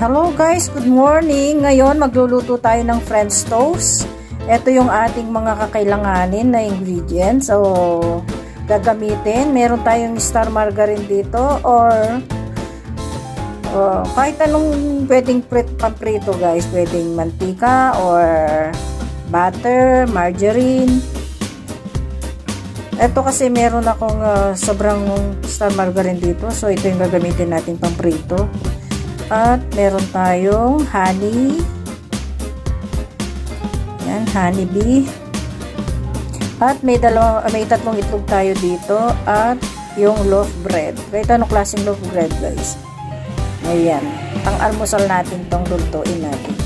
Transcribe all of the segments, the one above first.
Hello guys, good morning. Ngayon magluluto tayo ng French toast. Ito yung ating mga kakailanganin na ingredients. So, gagamitin. Meron tayong star margarine dito or kahit anong pwedeng pamprito guys. Pwedeng mantika or butter, margarine. Ito kasi meron akong sobrang star margarine dito. So, ito yung gagamitin natin pamprito. At meron tayong honey. Yan, honey bee. At may tatlong itlog tayo dito. At yung loaf bread. Kahit anong klaseng loaf bread guys. Ayan. Ang almusal natin tong lulutuin natin.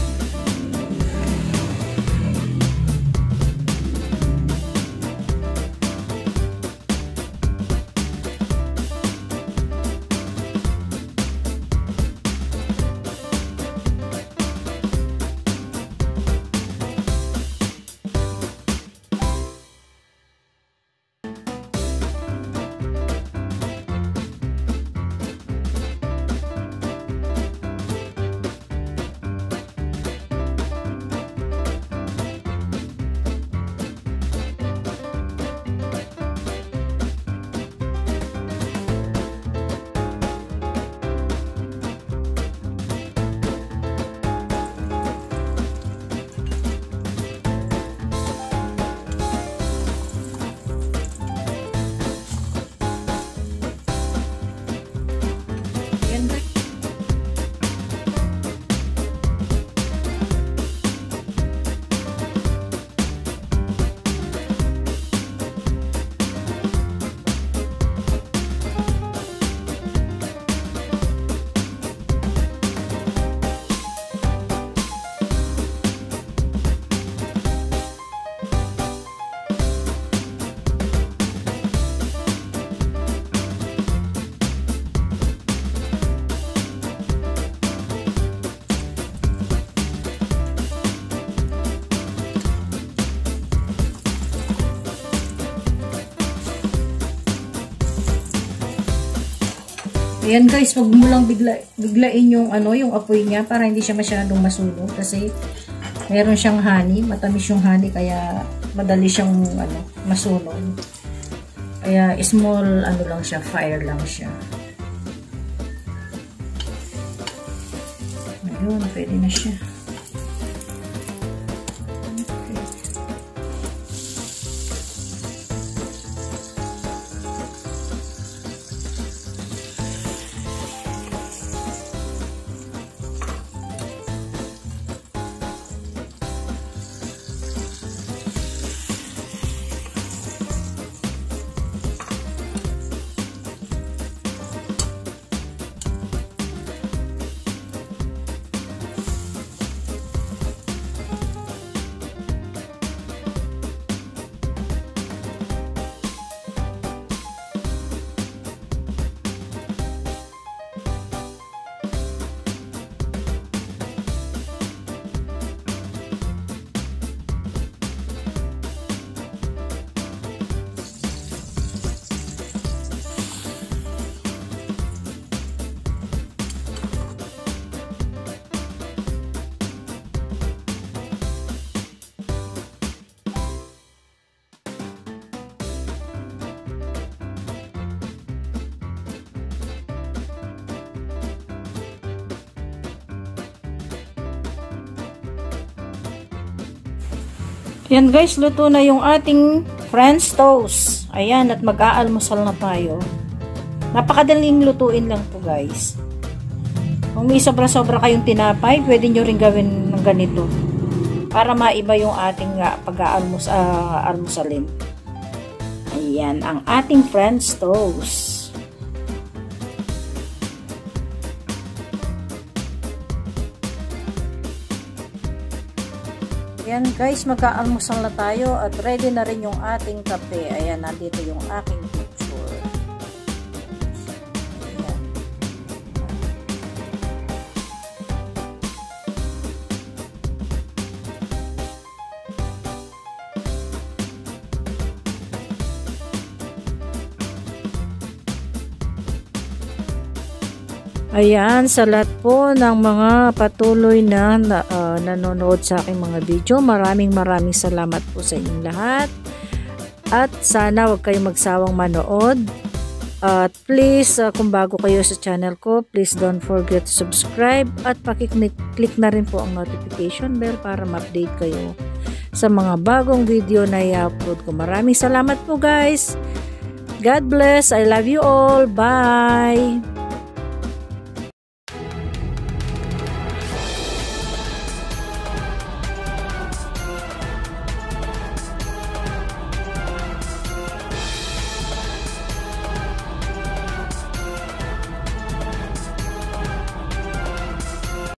Ayan guys, wag mo lang biglain yung yung apoy niya para hindi siya masyadong masunog kasi meron siyang honey, matamis yung honey kaya madali siyang masunog. Kaya small lang siya, fire lang siya. Ayun, pwede na siya. Yan guys, luto na yung ating French toast. Ayan, at mag-aalmusal na tayo. Napakadaling lutuin lang to guys. Kung may sobra-sobra kayong tinapay, pwede nyo rin gawin ng ganito. Para maiba yung ating almusalin. Ayan, ang ating French toast. Ayan guys, mag-aalmusal na tayo at ready na rin yung ating kape. Ayan, nandito yung aking picture. Ayan. Ayan, sa lahat po ng mga patuloy na nanonood sa aking mga video, maraming salamat po sa inyong lahat. At sana wag kayong magsawang manood. At please, kung bago kayo sa channel ko, please don't forget to subscribe at pakiclick na rin po ang notification bell para ma-update kayo sa mga bagong video na i-upload ko. Maraming salamat po guys. God bless. I love you all. Bye.